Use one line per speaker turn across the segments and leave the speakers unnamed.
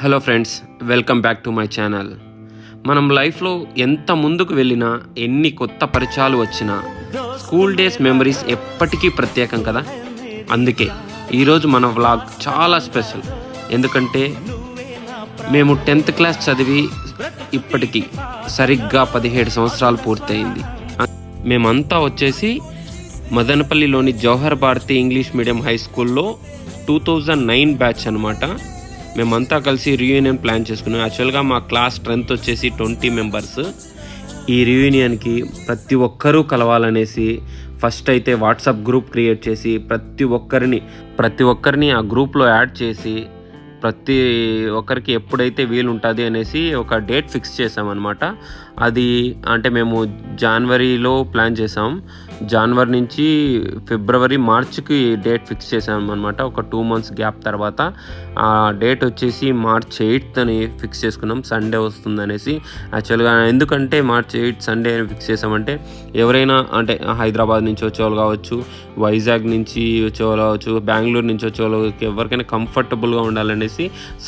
Hello friends, welcome back to my channel. మనం లైఫ్లో ఎంత ముందుకు వెళ్ళినా, ఎన్ని కొత్త పరిచయాలు వచ్చినా స్కూల్ డేస్ మెమరీస్ ఎప్పటికీ ప్రత్యేకం కదా. అందుకే ఈరోజు మన వ్లాగ్ చాలా స్పెషల్. ఎందుకంటే మేము 10th క్లాస్ చదివి ఇప్పటికీ సరిగ్గా 17 సంవత్సరాలు పూర్తయింది. మేమంతా వచ్చేసి మదనపల్లిలోని Jawahar Bharati English medium high స్కూల్లో 2009 బ్యాచ్ అనమాట. మేమంతా కలిసి రీయూనియన్ ప్లాన్ చేసుకున్నాం. యాక్చువల్గా మా క్లాస్ స్ట్రెంత్ వచ్చేసి 20 మెంబర్స్. ఈ రీయూనియన్కి ప్రతి ఒక్కరూ కలవాలనేసి ఫస్ట్ అయితే వాట్సాప్ గ్రూప్ క్రియేట్ చేసి ప్రతి ఒక్కరిని ఆ గ్రూప్లో యాడ్ చేసి ప్రతి ఒక్కరికి ఎప్పుడైతే వీలు ఉంటుంది అనేసి ఒక డేట్ ఫిక్స్ చేసామన్నమాట. అది అంటే మేము జనవరిలో ప్లాన్ చేసాం. జనవరి నుంచి ఫిబ్రవరి, మార్చికి డేట్ ఫిక్స్ చేసామన్నమాట. ఒక 2 months గ్యాప్ తర్వాత ఆ డేట్ వచ్చేసి March 8th అని ఫిక్స్ చేసుకున్నాం. సండే వస్తుంది అనేసి. యాక్చువల్గా ఎందుకంటే March 8th సండే అని ఫిక్స్ చేసామంటే ఎవరైనా అంటే హైదరాబాద్ నుంచి వచ్చేవాళ్ళు కావచ్చు, వైజాగ్ నుంచి వచ్చేవాళ్ళు కావచ్చు, బెంగళూరు నుంచి వచ్చేవాళ్ళు, ఎవరికైనా కంఫర్టబుల్గా ఉండాలనేసి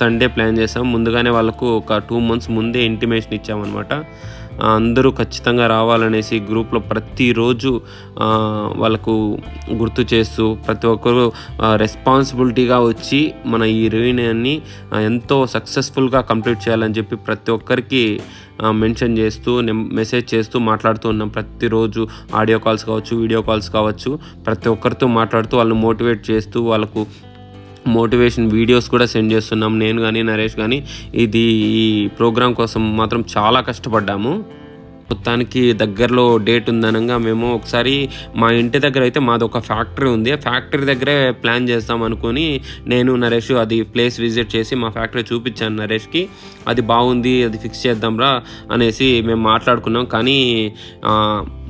సండే ప్లాన్ చేసాం. ముందుగానే వాళ్ళకు ఒక 2 months ముందే ఇంటిమేషన్ ఇచ్చామన్నమాట. అందరూ ఖచ్చితంగా రావాలనేసి గ్రూప్లో ప్రతిరోజు వాళ్ళకు గుర్తు చేస్తూ ప్రతి ఒక్కరు రెస్పాన్సిబిలిటీగా వచ్చి మన ఈ రీయూనియన్ని ఎంతో సక్సెస్ఫుల్గా కంప్లీట్ చేయాలని చెప్పి ప్రతి ఒక్కరికి మెన్షన్ చేస్తూ మెసేజ్ చేస్తూ మాట్లాడుతూ ఉన్నాం. ప్రతిరోజు ఆడియో కాల్స్ కావచ్చు, వీడియో కాల్స్ కావచ్చు, ప్రతి ఒక్కరితో మాట్లాడుతూ వాళ్ళని మోటివేట్ చేస్తూ వాళ్ళకు మోటివేషన్ వీడియోస్ కూడా సెండ్ చేస్తున్నాం. నేను కానీ నరేష్ కానీ ఈ ప్రోగ్రాం కోసం మాత్రం చాలా కష్టపడ్డాము. మొత్తానికి దగ్గరలో డేట్ ఉందనగా మేము ఒకసారి మా ఇంటి దగ్గర అయితే మాది ఒక ఫ్యాక్టరీ ఉంది. ఆ ఫ్యాక్టరీ దగ్గరే ప్లాన్ చేస్తాం అనుకుని నేను నరేష్ అది ప్లేస్ విజిట్ చేసి మా ఫ్యాక్టరీ చూపించాను నరేష్కి. అది బాగుంది, అది ఫిక్స్ చేద్దాంరా అనేసి మేము మాట్లాడుకున్నాం. కానీ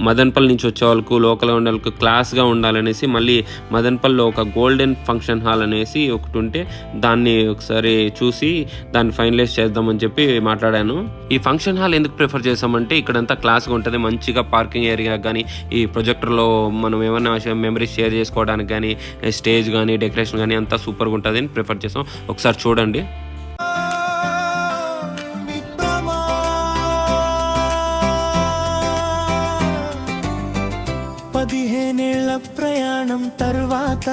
మదనపల్లి నుంచి వచ్చే వాళ్ళకు, లోకల్గా ఉండే వాళ్ళకు క్లాస్గా ఉండాలనేసి మళ్ళీ మదనపల్లిలో ఒక గోల్డెన్ ఫంక్షన్ హాల్ అనేసి ఒకటి ఉంటే దాన్ని ఒకసారి చూసి దాన్ని ఫైనలైజ్ చేద్దామని చెప్పి మాట్లాడాను. ఈ ఫంక్షన్ హాల్ ఎందుకు ప్రిఫర్ చేసామంటే ఇక్కడంతా క్లాస్గా ఉంటుంది, మంచిగా పార్కింగ్ ఏరియా కానీ, ఈ ప్రొజెక్టర్లో మనం ఏమన్నా మెమరీస్ షేర్ చేసుకోవడానికి కానీ, స్టేజ్ కానీ, డెకరేషన్ కానీ అంతా సూపర్గా ఉంటుంది అని ప్రిఫర్ చేసాం. ఒకసారి చూడండి.
ప్రయాణం తరువాత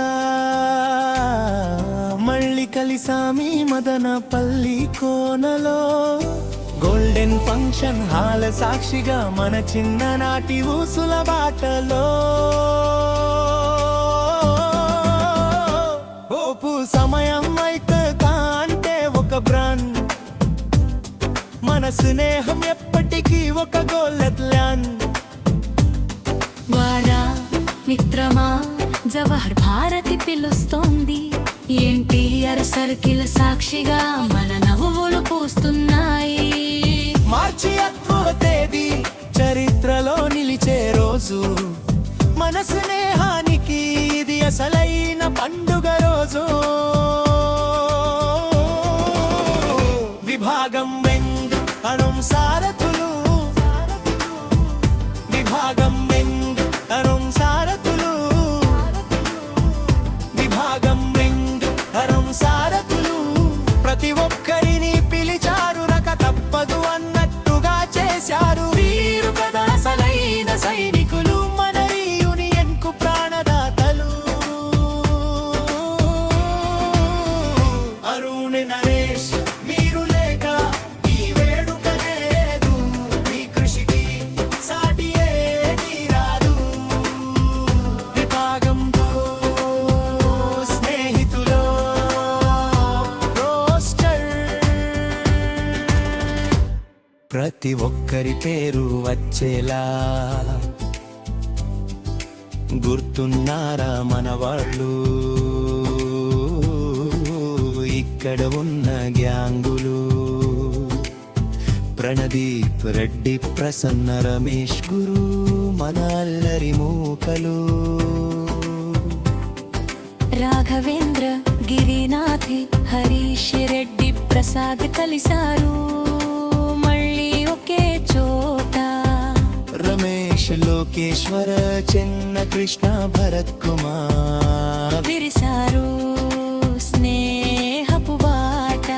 మళ్ళీ కలిసామి మదనపల్లి కోనలో. గోల్డెన్ ఫంక్షన్ హాల్ సాక్షిగా మన చిన్ననాటి ఊసుల బాటలో. ఓపు సమయం అయితే కాంటే ఒక బ్రాండ్, మన స్నేహం ఎప్పటికీ ఒక గోల్డెన్.
వారా మిత్రమా, జవహర్ భారతి పిలుస్తోంది. ఎన్టీఆర్ సర్కిల్ సాక్షిగా మన నవ్వులు పూస్తున్నాయి.
మార్చి 8వ తేదీ చరిత్రలో నిలిచే రోజు. మన స్నేహానికి ఇది అసలైన పండుగ రోజు. విభాగం వెంగ్ అణుం సారథులు, విభాగం వెంగ్ అణుం సారథులు, విభాగం వెంగ్ అణుం సారథులు. ప్రతి ఒక్కరిని పిలిచారు, రక తప్పదు అన్నట్టుగా చేశారు. వీరు కదా అసలైన సైనికులు, మన రీయూనియన్ కు ప్రాణదాతలు. అరుణ్ నరేష్ మీరు లేక ఈ వేడుక లేదు. మీ కృషికి సాటి ఏదీ రాదు. విభాగంతో స్నేహితులో రోస్టర్. ప్రతి ఒక్కరి పేరు వచ్చేలా గుర్తున్నారా మన వాళ్ళు? ఇక్కడ ఉన్న గ్యాంగులు ప్రణదీప్ రెడ్డి, ప్రసన్న, రమేష్, గురు, మన అల్లరి మూకలు.
రాఘవేంద్ర, గిరినాథి, హరీష్ రెడ్డి, ప్రసాద్ కలిశారు మళ్ళీ ఒకే చోట.
రమేష్, లోకేశ్వర, చిన్న కృష్ణ, భరత్ కుమార్
విరిశారు స్నేహపు బాట.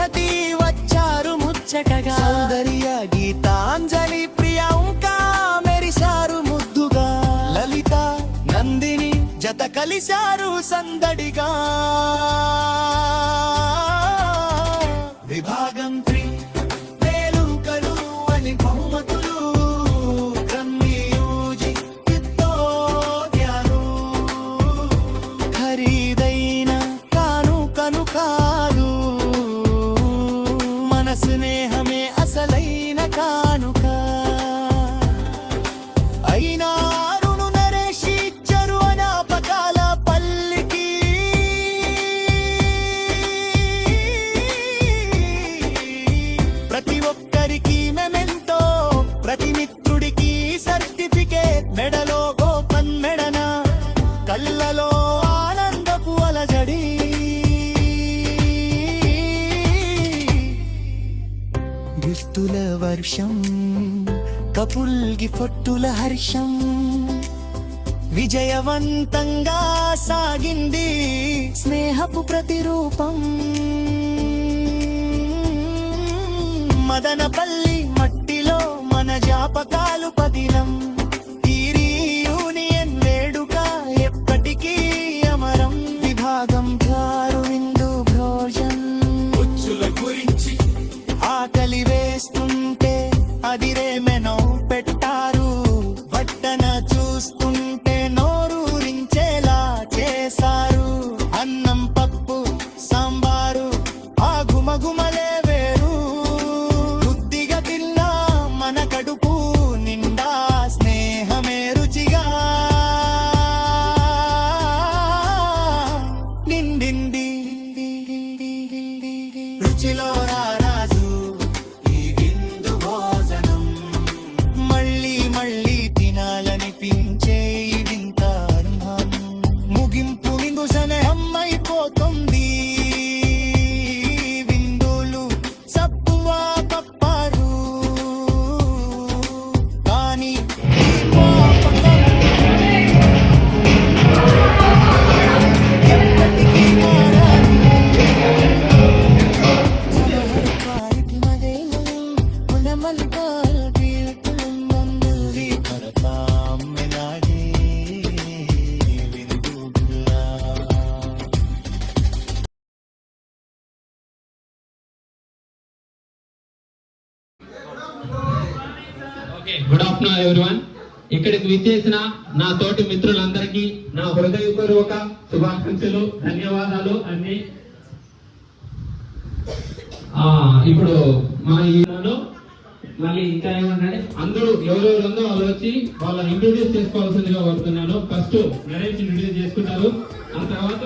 శ్రీమతి వచ్చారు ముచ్చటగా, సౌందర్య గీతాంజలి ప్రియాంక మెరిశారు ముద్దుగా, లలిత నందిని జత కలిశారు సందడిగా. విభాగం 3 వేలుకలు అని బహుమతులు, గ్రమ్మీ యూజీ యుద్ధోద్యాలు, ఖరీదైన కానుకను కాదు, మన స్నేహమే అసలైన కానుక. అయినా అరుణు నరేష్ ఇచ్చరు అనాపకాల పల్లికి, ప్రతి ఒక్కరికి మెమెంతో, ప్రతి మిత్రుడికి సర్టిఫికేట్, మెడలో గోపన్ మెడన, కళ్ళలో ఆనందపు అలజడి. గిఫ్టుల వర్షం, కపుల్గి ఫొట్టుల హర్షం, విజయవంతంగా సాగింది స్నేహపు ప్రతిరూపం. మదనపల్లి మట్టిలో మన జాపకాలు పదిలం, ఈ రీయూనియన్ వేడుక ఎప్పటికీ అమరం. విభాగం 6 విందు భోజనం, గురించి ఆకలి వేస్తుంటే అదిరే మెనో పెట్టారు, వడ్డన చూస్తుంటే నోరూరించేలా చేశారు. అన్నం పప్పు సాంబారు ఆ గుమగుమలే వేరు, బుద్ధిగా తిన్నా మన కడుపు నిండా స్నేహమే రుచిగా నిండింది. రుచిలో రారాజు ఈ విందు భోజనం, మళ్ళీ మళ్ళీ తినాలనిపించే ఈ వింత అన్నం. ముగింపు విందు స్నేహం అయిపోతుంది, విందులు సప్పువా పప్పారు, కానీ ఈ జ్ఞాపకం ఎప్పటికీ మారదు.
Good afternoon everyone. ఇక్కడికి విచ్చేసిన నా తోటి మిత్రులందరికీ నా హృదయపూర్వక శుభాకాంక్షలు, ధన్యవాదాలు అన్ని. ఇప్పుడు మా ఈ మళ్ళీ ఇంకా ఏమంటే అందరూ ఎవరెవరు ఉందో వాళ్ళు వచ్చి వాళ్ళని ఇంట్రొడ్యూస్ చేసుకోవాల్సిందిగా కోరుతున్నాను. ఫస్ట్ నరేష్ ఇంట్రొడ్యూస్ చేసుకుంటారు, ఆ తర్వాత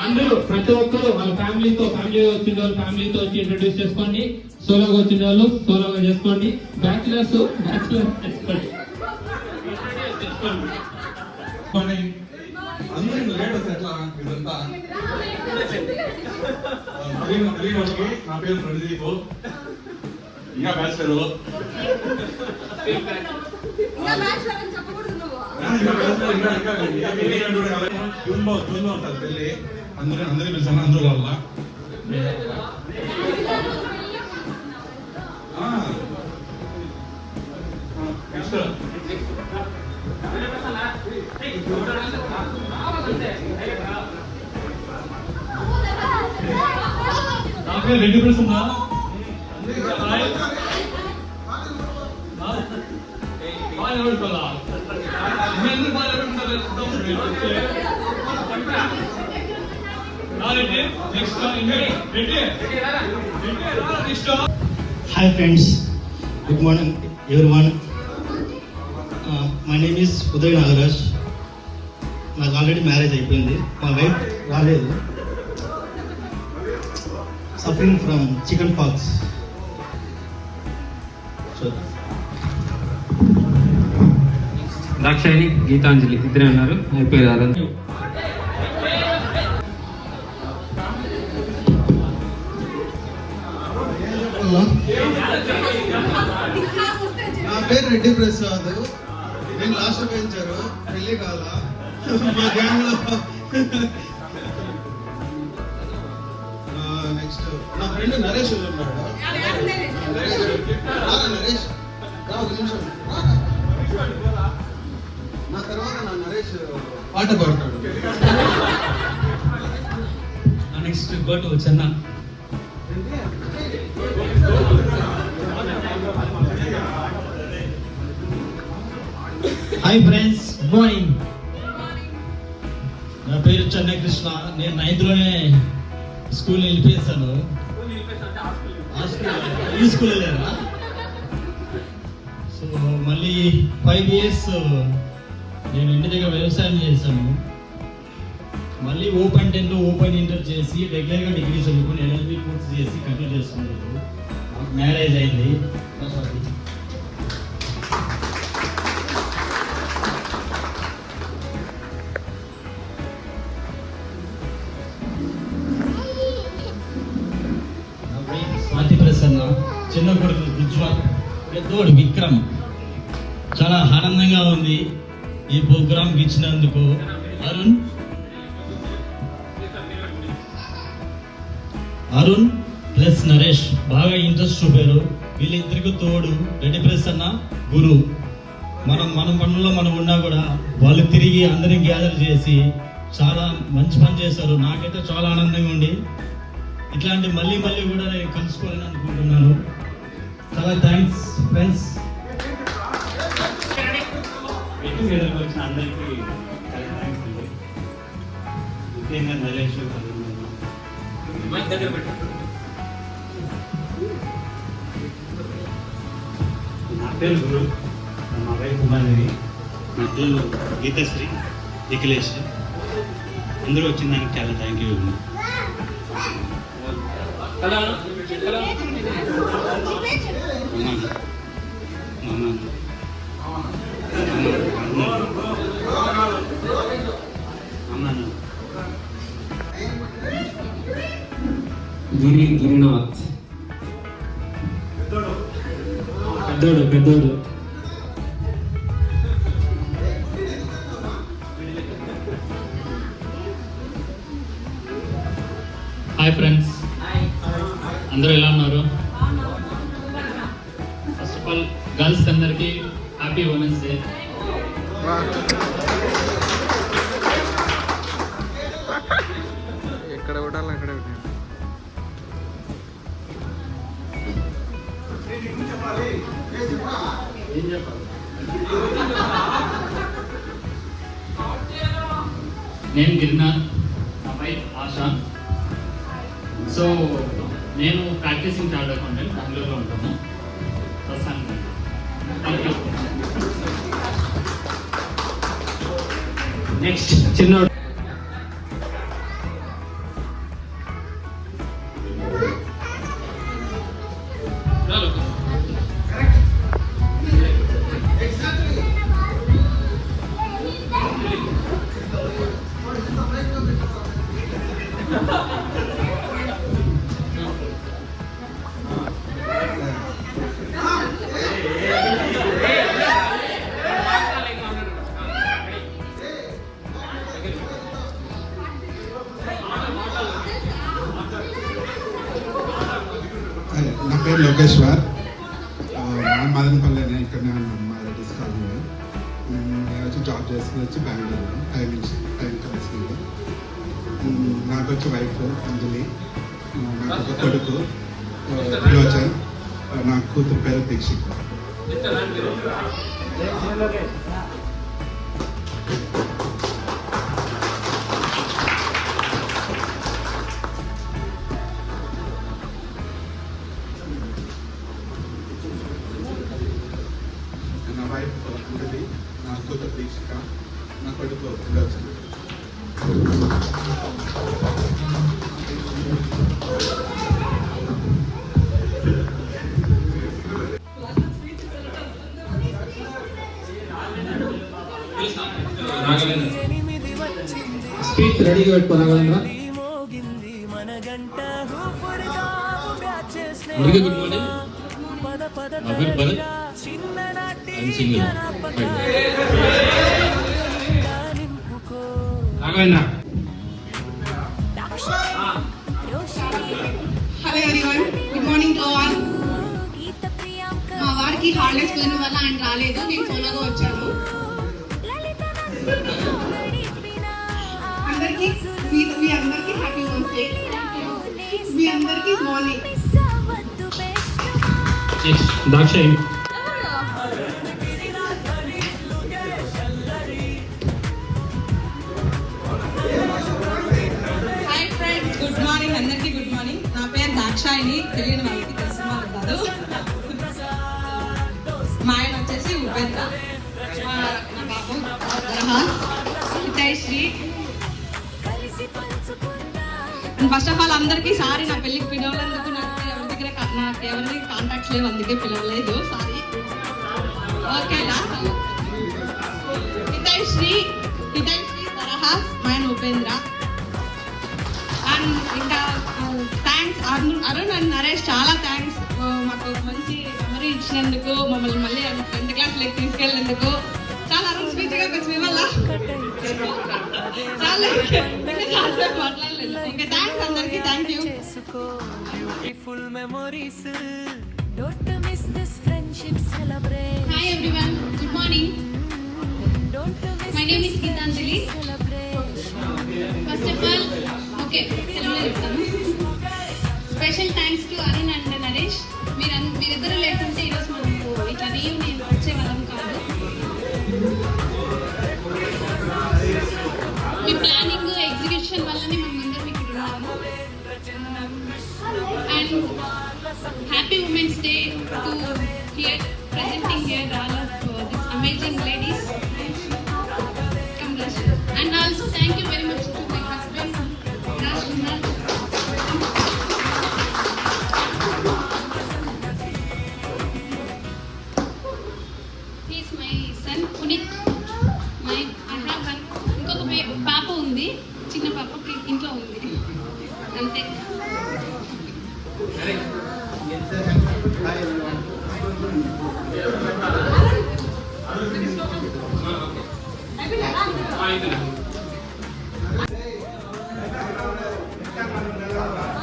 అందరూ ప్రతి ఒక్కరు వాళ్ళ ఫ్యామిలీతో వచ్చిన వాళ్ళు ఫ్యామిలీతో వచ్చి ఇంట్రొడ్యూస్ చేసుకోండి, సోలోగా వచ్చిన వాళ్ళు సోలోగా చేసుకోండి, బ్యాచిలర్స్ చేసుకోండి.
అందరూ లేట్ వస్తే ఎట్లా ఇదంతా? నా పేరు ప్రణదీప్, ఇంకా బ్యాచిలర్. ట్యూన్లో ఉంటుంది పెళ్ళి, అందరినీ పిలిచాను, అందరూ వాళ్ళ నెక్స్ట్ నా పేరు Reddy Prasanna.
Hi friends, good morning everyone. My name is Uday Nagaraj. నాకు ఆల్రెడీ మ్యారేజ్ అయిపోయింది, మా వైఫ్ రాలేదు, suffering from chicken pox.
Dakshayini, Geetanjali ఇద్దరే ఉన్నారు, అయిపోయారు.
నా పేరు రెడ్డి ప్రసాద్. నేను లాస్ట్ పెంచారు, పెళ్లి కాల మా గ్యాంగ్ లో నెక్స్ట్ నా ఫ్రెండ్ నరేష్ ఉన్నాడు. నరేష్ రా ఒక నిమిషం. నా తర్వాత నా నరేష్ పాట పాడతాడు.
Next go to Chenna. Hi friends, good morning. నా పేరు చెన్నై కృష్ణ. నేను 9th లోనే స్కూల్ నిలిపేశాను. ఈ స్కూల్ వెళ్ళారా? సో మళ్ళీ 5 years నేను ఇంటి దగ్గర వ్యవసాయం చేశాను. మళ్ళీ ఓపెన్ 10 ఓపెన్ ఇంటర్ చేసి రెగ్యులర్గా డిగ్రీ చదువుకుని LLB కోర్స్ చేసి కంటిన్యూ చేసుకున్నాను. మ్యారేజ్ అయింది. స్వాతి ప్రసన్న, చిన్న కొడుకు ఉజ్వల్, పెద్దోడు విక్రమ్. చాలా ఆనందంగా ఉంది ఈ ప్రోగ్రామ్ ఇచ్చినందుకు. అరుణ్ ప్లస్ నరేష్ బాగా ఇంట్రెస్ట్ చూపారు. వీళ్ళిద్దరికి తోడు రెడ్డి ప్రసన్న గురు. మన పనుల్లో మనం ఉన్నా కూడా వాళ్ళు తిరిగి అందరిని గ్యాదర్ చేసి చాలా మంచి పని చేశారు. నాకైతే చాలా ఆనందంగా ఉంది. ఇట్లాంటి మళ్ళీ కూడా నేను కలుసుకోవాలని అనుకుంటున్నాను. చాలా థ్యాంక్స్ ఫ్రెండ్స్.
వచ్చిన అందరికీ చాలా థ్యాంక్స్ అండి. ముఖ్యంగా నరేష్ నా పేరు గురు, మా వైఫ్ కుమారి, నా పిల్లలు గీతశ్రీ, నిఖిలేష్. అందరూ వచ్చిన దానికి చాలా థ్యాంక్ యూ.
గిరినాథ్ పెద్దోడు.
హాయ్ ఫ్రెండ్స్, అందరూ ఎలా ఉన్నారు? ఫస్ట్ ఆఫ్ ఆల్ గర్ల్స్ అందరికీ హ్యాపీ ఉమెన్స్ డే.
ఎక్కడ ఉండాలి అక్కడ
నేను గిరినాథ్, మా వైఫ్ ఆశా. సో నేను ప్రాక్టీసింగ్ చార్ట్ అకౌంటెంట్, బెంగళూరులో ఉంటాను ప్రస్తుతానికి. Thank you.
నెక్స్ట్ చిన్నోడు.
నా పేరు లోకేశ్వర్. మదనపల్లి ఇక్కడనే ఉన్నాను, మా రెడ్డిస్ కాలనీలో. నేను వచ్చి జాబ్ చేసుకుని వచ్చి బెంగళూరులో టైం కలిసింది. నాకు వచ్చి వైఫ్ అంజలి, నాకు ఒక కొడుకు త్రిలోచన్, నా కూతురు పేరు దీక్షిత్. నా వైఫ్ అంజలి, నా కూతురు దీక్షిత, నా కొడుకు త్రిలోచన్.
స్పీచ్ రెడీగా పెట్టుకో రాఘవేంద్ర. అందరికీ గుడ్ మార్నింగ్. నా పేరు Bharat, I'm single. Raghavendra
going on. మా వారికి హాలిడేస్ పోయిన వల్ల ఆయన రాలేదు, నేను సోలోగా వచ్చాను. అందరికీ మీ అందరికీ హ్యాపీ బర్త్డే. మీ అందరికీ morning.
Dakshayi
hi friends, good morning. అందరికీ గుడ్ మార్నింగ్. నా పేరు దాక్షాయిని, తెలియని వాళ్ళకి తెలిసిన వాళ్ళు కాదు. మా ఆయన వచ్చేసి ఉపేంద్ర, నా బాబు రహాస్, హితైశ్రీ. ఫస్ట్ ఆఫ్ ఆల్ అందరికీ సారీ, నా పెళ్ళికి పిలవలేందుకు నాకు ఎవరి కాంటాక్ట్స్ లేవు, అందుకే పిలవలేదు, సారీ. ఓకేనా? హితైశ్రీ, రహాస్, మా ఆయన ఉపేంద్ర. అండ్ ఇంకా థ్యాంక్స్ అరుణ్ అండ్ నరేష్, చాలా థ్యాంక్స్ మాకు మంచి మెమరీ ఇచ్చినందుకు, మమ్మల్ని మళ్ళీ 10th క్లాస్లోకి తీసుకెళ్ళినందుకు. చాలా అరుణ్ స్పీచ్గా కొంచెం ఇవ్వాలా? చాలా మాట్లాడలేదు. ఇంకా థ్యాంక్స్ అందరికీ, thank you.
Don't miss this friendship celebrate.
Hi everyone, good morning.
Don't miss
My name is Geetanjali. First of all, okay, తెలుగులో చెప్తాను. Special thanks to Arun and Naresh. మీరిద్దరూ లేకుంటే ఈరోజు మనకు ఇట్లా నేను వచ్చే వాళ్ళం కాదు. మీ ప్లానింగ్ ఎగ్జిక్యూషన్ వల్లనే మనందరం ఇక్కడ ఉన్నాము. And happy women's day to hear presenting here all of these amazing ladies. Congratulations. And also thank you very much to my husband Rajkumar. He is my son Punit. I have one ఇంకొక పాప ఉంది, చిన్న పాప ఇంట్లో ఉంది, అంతే.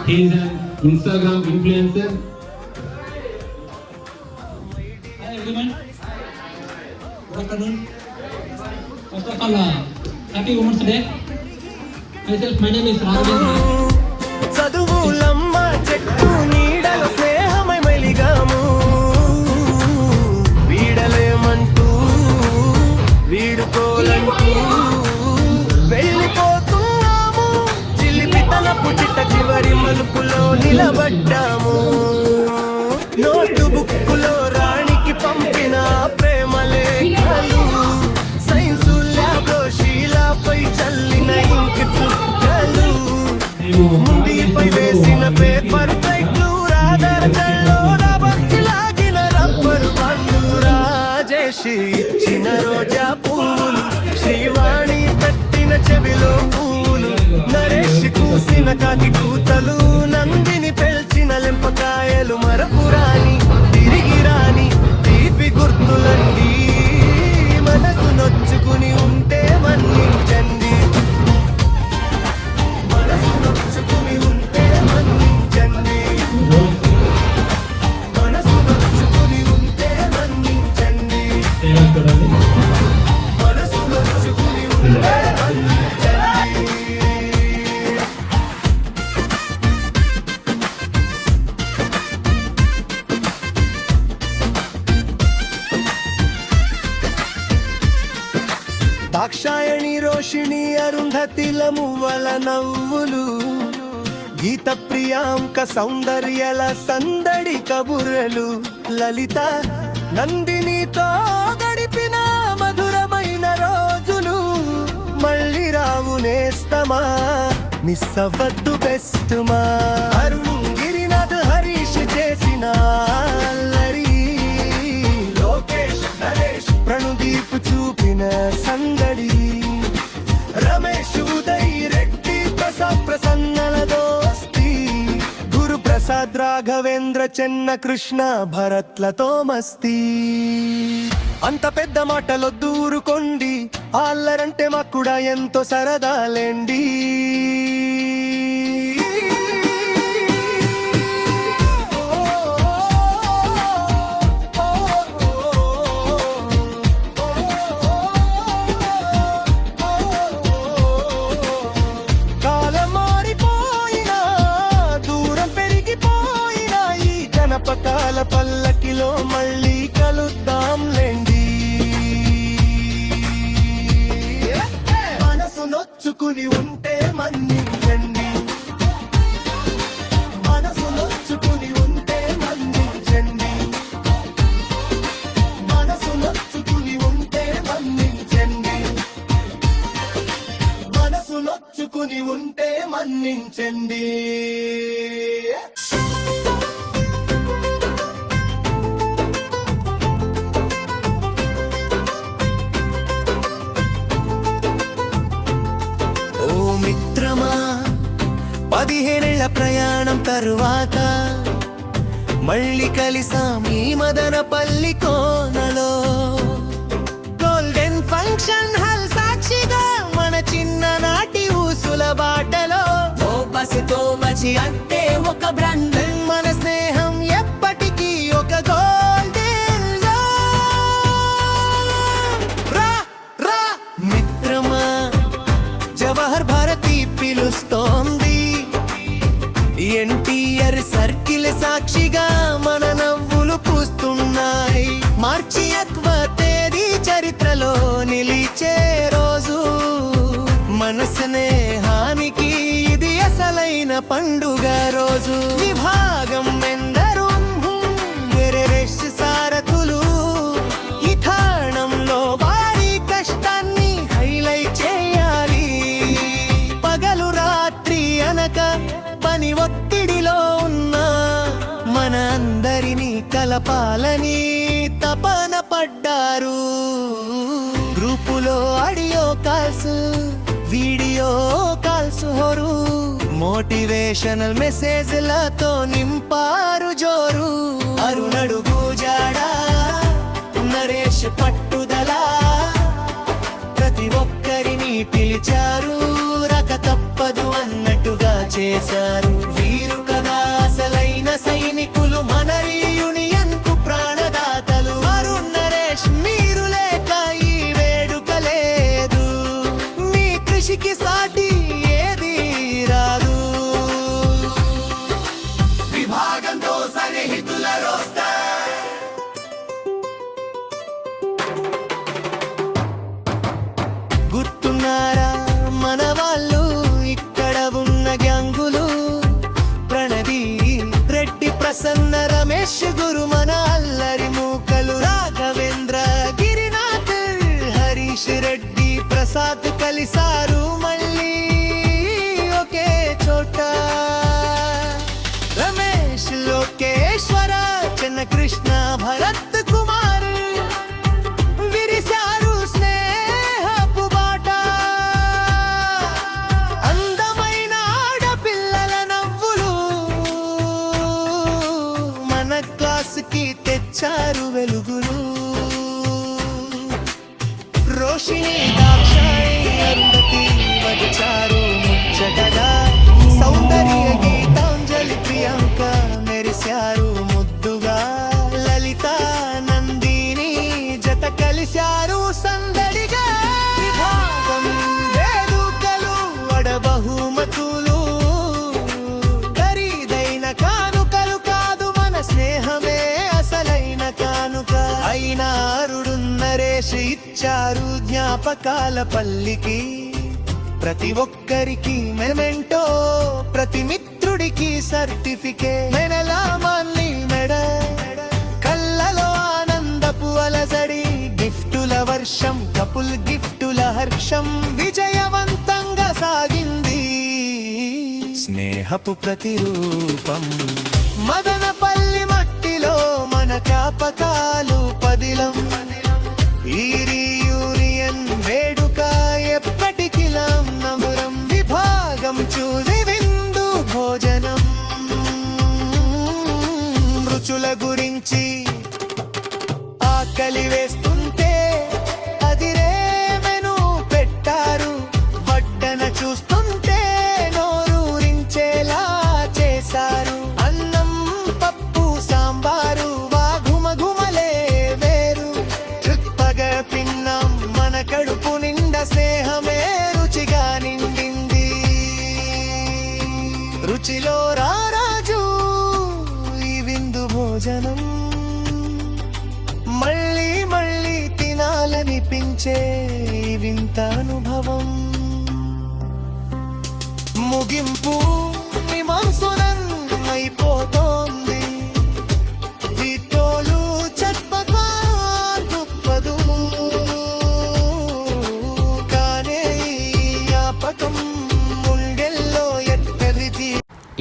He is an Instagram influencer.
Hi everyone. Good afternoon. First of all, happy Women's Day. Myself, my name is Raghavendra.
చదువులమ్మ చెట్టు నీడలో స్నేహమై మెలిగాము, వీడలేమంటూ వీడుకోలంటూ వెళ్ళిపోతున్నాము. చిలిపితనపు చిట్ట చివరి మలుపులో నిలబడ్డాము. నోటు బుక్కులో రాణికి పంపిన ప్రేమ లేఖలు, సైన్సు ల్యాబ్లో శీలాపై చల్లిన ఇంక్ చుక్కలు, ముండిపై వేసిన పేపర్ ప్లేట్లు, రాదర్జల్లో భక్తి లాగిన రబ్బరు పండు, రాజేషి ఇచ్చిన రోజా పూలు, శ్రీవాణి పెట్టిన చెవిలో పూలు, నరేష్ కూసిన కాకి కూతలు, నందిని పెల్చిన లెంపకాయలు, మరపురాని తిరిగి రాని తీపి గుర్తులండి. మనసు నొచ్చుకుని ఉంటే మన్నించండి, మనసు నొచ్చుకుని ఉంటే మన్నించండి, మనసు నొచ్చుకుని ఉంటే మన్నించండి, మనసు నొచ్చుకుని ఉంటే మన్నించండి. దాక్షాయణి, రోషిణి, అరుంధతిల మువ్వల నవ్వులు, గీత ప్రియాంక సౌందర్యల సందడి కబుర్రలు, లలిత నందినితో గడిపిన మధురమైన రోజులు, మళ్ళీ రావు నేస్తమా, మిస్ అవ్వద్దు బెస్ట్ మా. అరుణ్ గిరినాథ్ హరీష్ చేసిన అల్లరి, లోకేష్ నరేష్ ప్రణుదీప్ చూపిన సందడి, రమేష్ ఉదయ్ రెడ్డి ప్రసాద్ ప్రసన్నల దోస్తి, గురు ప్రసాద్ రాఘవేంద్ర చెన్న కృష్ణ భరత్లతో మస్తీ. అంత పెద్ద మాటలో దూరుకోండి, అల్లరంటే మాకు కూడా ఎంతో సరదాలేండి. ప్రయాణం తరువాత మళ్ళీ కలిసాం ఈ మదనపల్లి కోనలో. గోల్డెన్ ఫంక్షన్ హాల్ సాక్షిగా మన చిన్ననాటి ఊసుల బాటలో ఓ పసితో మచి అంటే ఒక బ్రాండ్. మన స్నేహం ఎప్పటికీ ఒక గోల్డెన్ రా రా మిత్రమా, జవహర్ భారతి పిలుస్తోంది. ఎన్టీఆర్ సర్కిల్ సాక్షిగా మన నవ్వులు పూస్తున్నాయి. మార్చి 1వ తేదీ చరిత్రలో నిలిచే రోజు. మన స్నేహానికి ఇది అసలైన పండుగ రోజు. విభాగం ఎందరూ రెరెష్ సారథులు ఈ తాళంలో వారి కష్టాన్ని హైలైట్ చేయాలి. పగలు రాత్రి అనక పని ఒత్తిడిలో ఉన్నా మన అందరినీ కలపాలని తపన పడ్డారు. గ్రూపులో ఆడియో కాల్స్, వీడియో కాల్స్ హోరు, మోటివేషనల్ మెసేజ్లతో నింపారు జోరు. అరుణడుగు జాడా, నరేష్ పట్టుదల, ప్రతి ఒక్కరిని పిలిచారు. రక తప్పదు అన్నట్టుగా చేశారు. వీరు కదా అసలైన సైనికులు, మన యూనియన్ కు ప్రాణదాతలు. అరుణ్ నరేష్ మీరు లేక ఈ వేడుక లేదు. మీ కృషికి సాటి ఏది రాదు. విభాగంతో సన్నిహితుల రోస్తా గుర్తున్నారా మన వాళ్ళు? ఇక్కడ ఉన్న గ్యాంగులు ప్రణది రెడ్డి, ప్రసన్న, రమేష్, గురు మన అల్లరి మూకలు. రాఘవేంద్ర, గిరినాథ్, హరీష్ రెడ్డి, ప్రసాద్ కలిసారు మళ్ళీ ఒకే చోట. రమేష్, లోకేశ్వర, చెన్నకృష్ణ, భరత్ కుమార్ విరిశారు స్నేహపు బాట. అందమైన ఆడపిల్లల నవ్వులు మన క్లాసుకి తెచ్చారు వెలుగులు. రోషిణి, దాక్షాయి, అరుంధతి వచ్చారు ముచ్చటగా. సౌందర్య, గీతాంజలి, ప్రియాంక మెరిశారు ముద్దుగా. లలిత, నందిని జత కలిశారు సందడిగా. విభాగం వేడుకలు, వడ బహుమతులు, ఖరీదైన కానుకలు కాదు, మన స్నేహమే అసలైన కానుక. అయినా అరుడు నరేష్ ఇచ్చారు జ్ఞాపకాల పల్లికి. ప్రతి ఒక్కరికి మెమెంటో, ప్రతి మిత్రుడికి సర్టిఫికేట్. మెనలామాన్ని మెడ, కళ్ళలో ఆనందపు అలజడి. గిఫ్టుల వర్షం, కపుల్ గిఫ్టుల హర్షం విజయవంతంగా సాగింది. స్నేహపు ప్రతిరూపం మదనపల్లి మట్టిలో మన జ్ఞాపకాలు పదిలం. ఈ రీయూనియన్ వేడుక ఎప్పటికిలా నమురం. విభాగం చూసి విందు భోజనం, రుచుల గురించి ఆకలి వేస్తుంటే అదిరే మెను పెట్టారు. వడ్డన చూస్తుంటే నోరూరించేలా చేశారు. అన్నం, పప్పు, సాంబారు వాఘుమఘుమలే వేరు. చుప్పగ పిన్నం మన కడుపు నిండా స్నేహమే రుచిగా నిండింది. రుచిలో రారాజు ఈ విందు భోజనం. మళ్ళీ మళ్ళీ తినాలనిపించే ఈ వింత అనుభవం. ముగింపు మీమాంసునం అయిపోతోంది. వీటోలు చట్పగా దుప్పదు కానే ఈ జ్ఞాపకం గుండెల్లో ఎట్టరిది.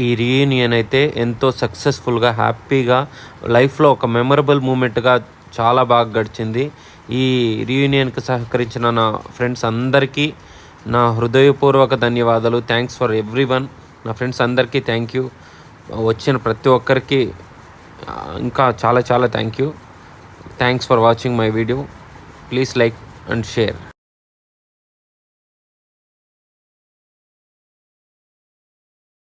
ఈ రీయూనియన్ అయితే ఎంతో సక్సెస్ఫుల్గా, హ్యాపీగా, లైఫ్లో ఒక మెమరబుల్ మూమెంట్గా చాలా బాగా గడిచింది. ఈ రీయూనియన్కి సహకరించిన నా ఫ్రెండ్స్ అందరికీ నా హృదయపూర్వక ధన్యవాదాలు. Thanks for every one. నా ఫ్రెండ్స్ అందరికీ థ్యాంక్ యూ. వచ్చిన ప్రతి ఒక్కరికి ఇంకా చాలా చాలా thanks for watching my video. Please like and share.